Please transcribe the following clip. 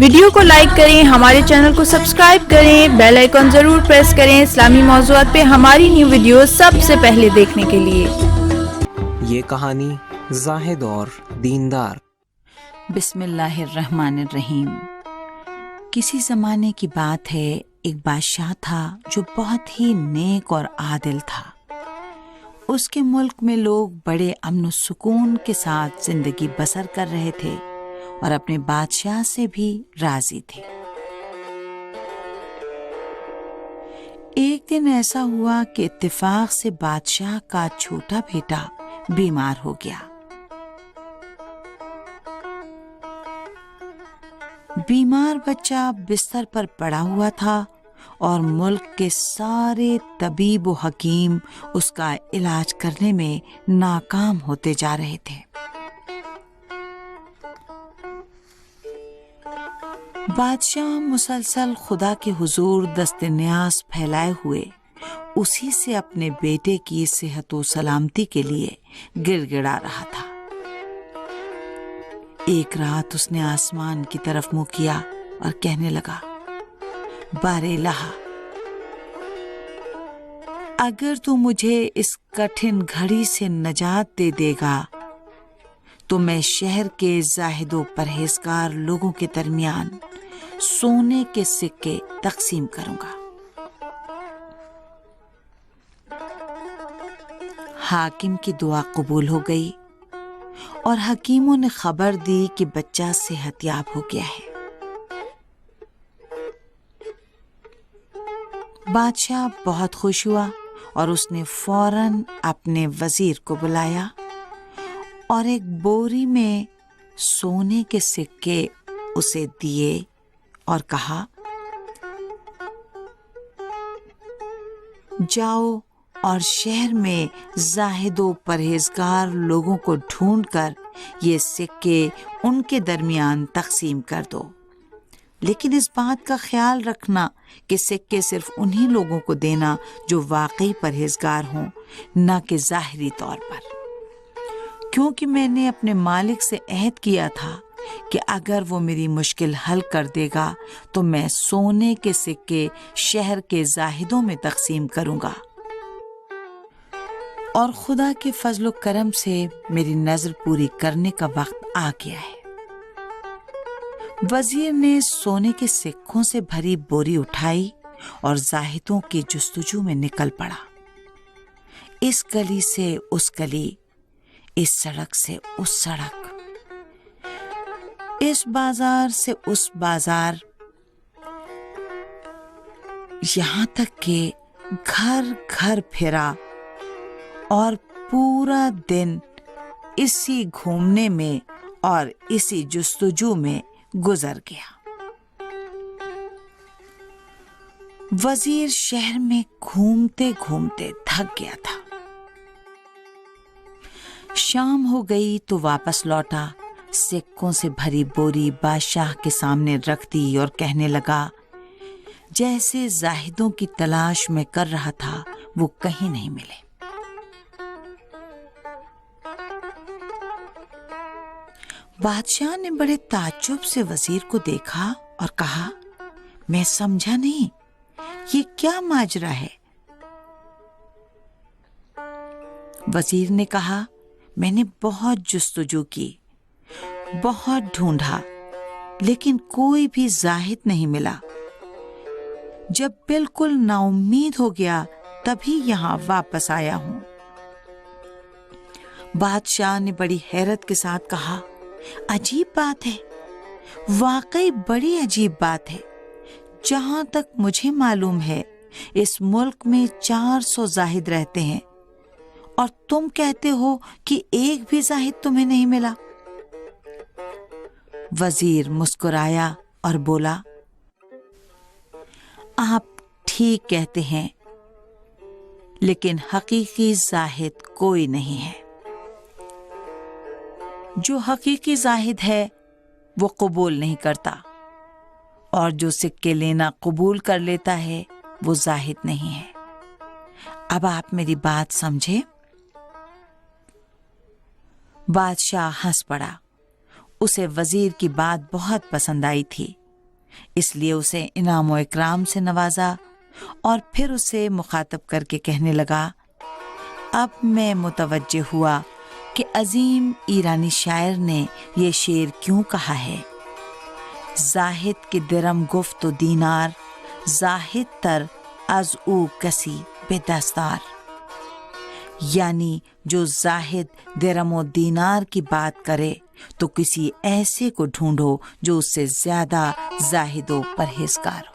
Video کو like کریں، ہمارے چینل کو سبسکرائب کریں، بیل آئیکن ضرور پریس کریں اسلامی موضوعات پہ ہماری نیو ویڈیو سب سے پہلے دیکھنے کے لیے۔ یہ کہانی زاہد اور دیندار۔ بسم اللہ الرحمن الرحیم۔ کسی زمانے کی بات ہے، ایک بادشاہ تھا جو بہت ہی نیک اور عادل تھا۔ اس کے ملک میں لوگ بڑے امن و سکون کے ساتھ زندگی بسر کر رہے تھے اور اپنے بادشاہ سے بھی راضی تھے۔ ایک دن ایسا ہوا کہ اتفاق سے بادشاہ کا چھوٹا بیٹا بیمار ہو گیا۔ بیمار بچہ بستر پر پڑا ہوا تھا اور ملک کے سارے طبیب و حکیم اس کا علاج کرنے میں ناکام ہوتے جا رہے تھے۔ بادشاہ مسلسل خدا کے حضور دست نیاز پھیلائے ہوئے اسی سے اپنے بیٹے کی صحت و سلامتی کے لیے گڑ گڑا رہا تھا۔ ایک رات اس نے آسمان کی طرف منہ کیا اور کہنے لگا، بار الہ، اگر تو مجھے اس کٹھن گھڑی سے نجات دے دے گا تو میں شہر کے زاہد و پرہیزگار لوگوں کے درمیان سونے کے سکے تقسیم کروں گا۔ حاکم کی دعا قبول ہو گئی اور حکیموں نے خبر دی کہ بچہ صحت یاب ہو گیا ہے۔ بادشاہ بہت خوش ہوا اور اس نے فوراً اپنے وزیر کو بلایا اور ایک بوری میں سونے کے سکے اسے دیے اور کہا، جاؤ اور شہر میں زاہد و پرہیزگار لوگوں کو ڈھونڈ کر یہ سکے ان کے درمیان تقسیم کر دو، لیکن اس بات کا خیال رکھنا کہ سکے صرف انہی لوگوں کو دینا جو واقعی پرہیزگار ہوں، نہ کہ ظاہری طور پر، کیونکہ میں نے اپنے مالک سے عہد کیا تھا کہ اگر وہ میری مشکل حل کر دے گا تو میں سونے کے سکے شہر کے زاہدوں میں تقسیم کروں گا، اور خدا کے فضل و کرم سے میری نظر پوری کرنے کا وقت آ گیا ہے۔ وزیر نے سونے کے سکوں سے بھری بوری اٹھائی اور زاہدوں کی جستجو میں نکل پڑا۔ اس گلی سے اس گلی، اس سڑک سے اس سڑک، اس بازار سے اس بازار، یہاں تک کہ گھر گھر پھرا اور پورا دن اسی گھومنے میں اور اسی جستجو میں گزر گیا۔ وزیر شہر میں گھومتے گھومتے تھک گیا تھا۔ شام ہو گئی تو واپس لوٹا، سکوں سے بھری بوری بادشاہ کے سامنے رکھ دی اور کہنے لگا، جیسے زاہدوں کی تلاش میں کر رہا تھا وہ کہیں نہیں ملے۔ بادشاہ نے بڑے تعجب سے وزیر کو دیکھا اور کہا، میں سمجھا نہیں، یہ کیا ماجرا ہے؟ وزیر نے کہا، میں نے بہت جستجو کی، بہت ڈھونڈا، لیکن کوئی بھی زاہد نہیں ملا۔ جب بالکل نا امید ہو گیا تبھی یہاں واپس آیا ہوں۔ بادشاہ نے بڑی حیرت کے ساتھ کہا، عجیب بات ہے، واقعی بڑی عجیب بات ہے۔ جہاں تک مجھے معلوم ہے اس ملک میں 400 زاہد رہتے ہیں اور تم کہتے ہو کہ ایک بھی زاہد تمہیں نہیں ملا۔ وزیر مسکرایا اور بولا، آپ ٹھیک کہتے ہیں، لیکن حقیقی زاہد کوئی نہیں ہے۔ جو حقیقی زاہد ہے وہ قبول نہیں کرتا، اور جو سکے لینا قبول کر لیتا ہے وہ زاہد نہیں ہے۔ اب آپ میری بات سمجھے؟ بادشاہ ہنس پڑا، اسے وزیر کی بات بہت پسند آئی تھی اس لیے اسے انعام و اکرام سے نوازا اور پھر اسے مخاطب کر کے کہنے لگا، اب میں متوجہ ہوا کہ عظیم ایرانی شاعر نے یہ شعر کیوں کہا ہے، زاہد کے درم گفت و دینار، زاہد تر از او کسی بے دستار، یعنی جو زاہد درم و دینار کی بات کرے تو کسی ایسے کو ڈھونڈو جو اس سے زیادہ زاہد و پرہیزگار ہو۔